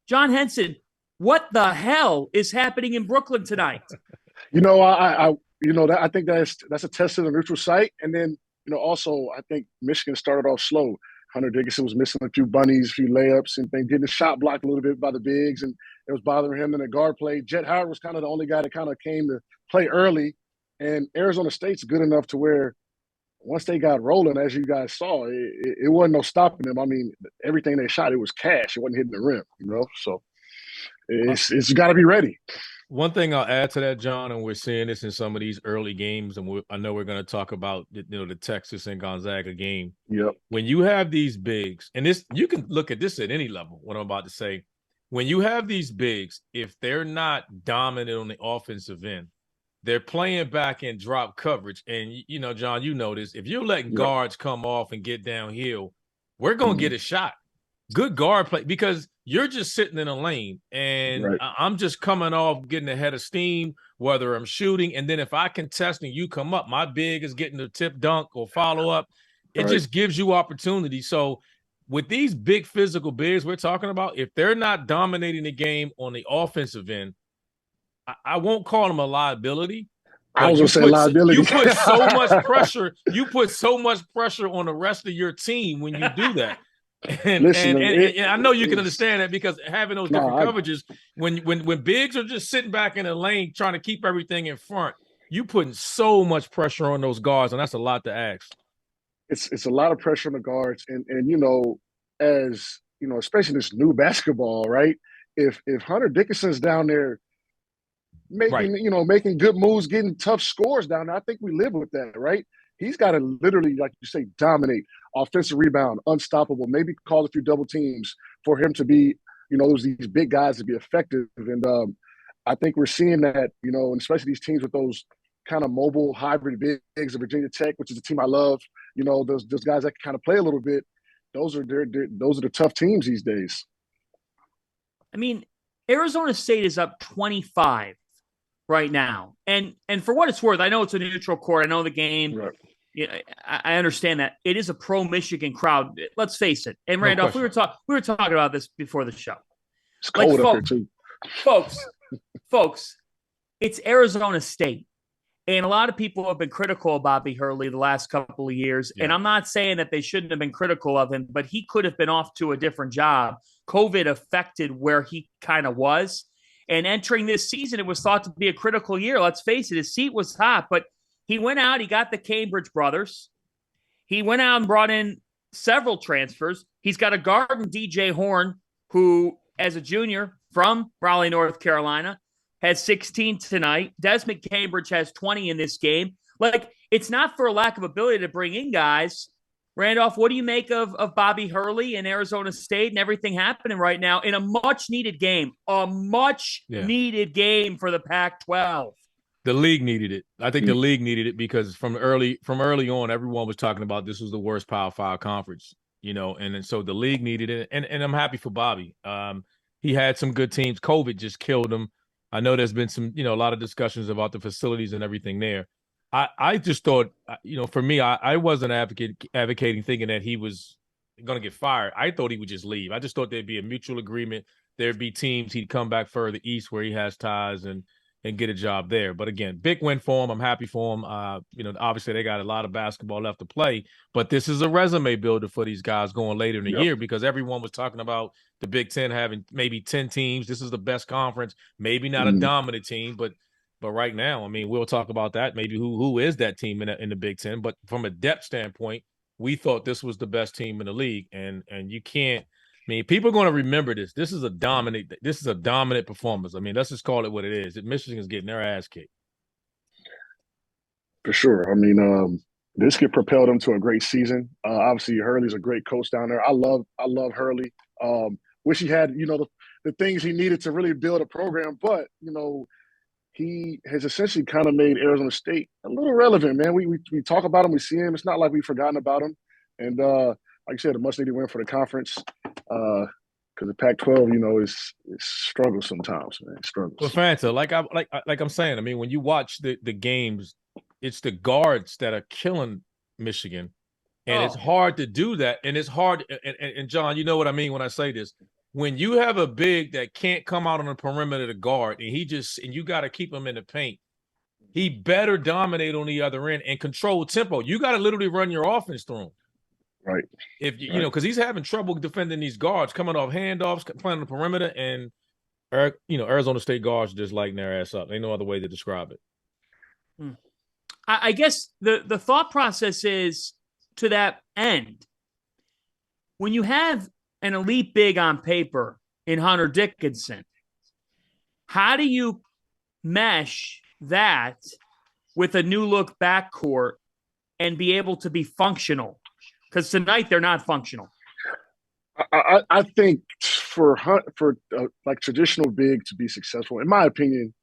John Henson, what the hell is happening in Brooklyn tonight? I think that's a test of the neutral site, and then also I think Michigan started off slow. Hunter Dickinson was missing a few bunnies, a few layups, and getting the shot blocked a little bit by the bigs, and it was bothering him in the guard play. Jet Howard was kind of the only guy that kind of came to play early, and Arizona State's good enough to where once they got rolling, as you guys saw, it wasn't no stopping them. I mean, everything they shot, it was cash. It wasn't hitting the rim. So it's got to be ready. One thing I'll add to that, John, and we're seeing this in some of these early games, and I know we're going to talk about the Texas and Gonzaga game. Yep. When you have these bigs, and this you can look at this at any level. What I'm about to say, when you have these bigs, if they're not dominant on the offensive end, they're playing back in drop coverage. And John, you know this. If you're letting guards come off and get downhill, we're going to get a shot. Good guard play, because you're just sitting in a lane, and I'm just coming off getting ahead of steam, whether I'm shooting, and then if I contest and you come up, my big is getting the tip dunk or follow up. It just gives you opportunity. So with these big physical bigs we're talking about, if they're not dominating the game on the offensive end, I won't call them a liability. I was going to say liability. You put so much pressure. You put so much pressure on the rest of your team when you do that. And I know you can understand that, because having those different coverages, when bigs are just sitting back in the lane trying to keep everything in front, you putting so much pressure on those guards, and that's a lot to ask. It's a lot of pressure on the guards, and as especially this new basketball, right? If Hunter Dickinson's down there making good moves, getting tough scores down there, I think we live with that, right? He's got to literally, like you say, dominate, offensive rebound, unstoppable, maybe cause a few double teams for him to be, these big guys to be effective. And I think we're seeing that, and especially these teams with those kind of mobile hybrid bigs of Virginia Tech, which is a team I love, those guys that can kind of play a little bit. Those are the tough teams these days. I mean, Arizona State is up 25 right now. And for what it's worth, I know it's a neutral court. I know the game. Right. I understand that. It is a pro-Michigan crowd. Let's face it. And Randolph, we were talking about this before the show. It's cold up here too. Folks, it's Arizona State. And a lot of people have been critical of Bobby Hurley the last couple of years. Yeah. And I'm not saying that they shouldn't have been critical of him, but he could have been off to a different job. COVID affected where he kind of was. And entering this season, it was thought to be a critical year. Let's face it, his seat was hot, but he went out, he got the Cambridge brothers. He went out and brought in several transfers. He's got a guard in DJ Horn, who, as a junior from Raleigh, North Carolina, has 16 tonight. Desmond Cambridge has 20 in this game. Like, it's not for a lack of ability to bring in guys. Randolph, what do you make of Bobby Hurley and Arizona State and everything happening right now in a much-needed game? A much-needed game for the Pac-12. The league needed it. I think the league needed it, because from early on, everyone was talking about this was the worst Power 5 conference, and so the league needed it. And I'm happy for Bobby. He had some good teams. COVID just killed him. I know there's been some, a lot of discussions about the facilities and everything there. I just thought, for me, I wasn't advocating thinking that he was going to get fired. I thought he would just leave. I just thought there'd be a mutual agreement. There'd be teams he'd come back further east where he has ties and get a job there. But again, big win for him. I'm happy for him. Obviously they got a lot of basketball left to play, but this is a resume builder for these guys going later in the year, because everyone was talking about the Big Ten having maybe 10 teams. This is the best conference, maybe not a dominant team, but right now, I mean, we'll talk about that. Maybe who is that team in the Big Ten. But from a depth standpoint, we thought this was the best team in the league. And you can't, I mean, people are going to remember this. This is a dominant performance. I mean, let's just call it what it is. Michigan's getting their ass kicked. For sure. I mean, this could propel them to a great season. Obviously, Hurley's a great coach down there. I love Hurley. Wish he had, the things he needed to really build a program, but he has essentially kind of made Arizona State a little relevant, man. We talk about him, we see him. It's not like we've forgotten about him. And like I said, a much-needed win for the conference, because the Pac-12, is struggles sometimes, man. It struggles. Well, Fanta, like I'm saying, I mean, when you watch the games, it's the guards that are killing Michigan, and it's hard to do that. And it's hard. And John, you know what I mean when I say this. when you have a big that can't come out on the perimeter to guard, and you got to keep him in the paint, he better dominate on the other end and control tempo. You got to literally run your offense through him. Right. If you know, because he's having trouble defending these guards coming off handoffs, playing on the perimeter, and Arizona State guards just lighting their ass up. Ain't no other way to describe it. I guess the thought process is to that end. When you have an elite big on paper in Hunter Dickinson, how do you mesh that with a new look backcourt and be able to be functional? Because tonight they're not functional. I think for like traditional big to be successful, in my opinion,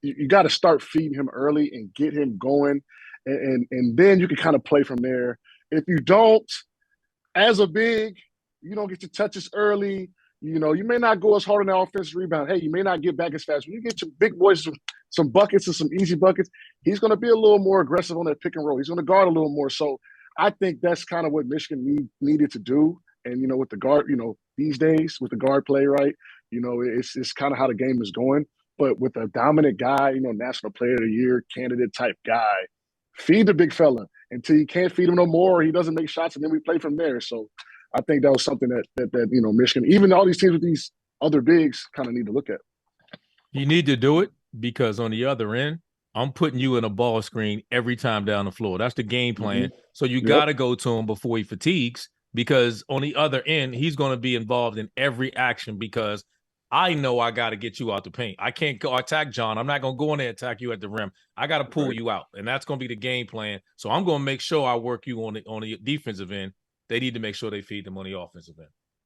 you got to start feeding him early and get him going, and then you can kind of play from there. If you don't, as a big, you don't get your touches early. You know, you may not go as hard on the offensive rebound. Hey, you may not get back as fast. When you get your big boys some buckets and some easy buckets, he's going to be a little more aggressive on that pick and roll. He's going to guard a little more. So I think that's kind of what Michigan needed to do. And, you know, with the guard, you know, these days with the guard play, right, you know, it's kind of how the game is going. But with a dominant guy, you know, National Player of the Year candidate type guy, feed the big fella until you can't feed him no more, or he doesn't make shots, and then we play from there. So I think that was something that you know, Michigan, even all these teams with these other bigs, kind of need to look at. You need to do it because on the other end, I'm putting you in a ball screen every time down the floor. That's the game plan. Mm-hmm. So you got to go to him before he fatigues, because on the other end, he's going to be involved in every action, because I know I got to get you out the paint. I can't go attack John. I'm not going to go in there and attack you at the rim. I got to pull you out, and that's going to be the game plan. So I'm going to make sure I work you on the defensive end. They need to make sure they feed them on the offensive end.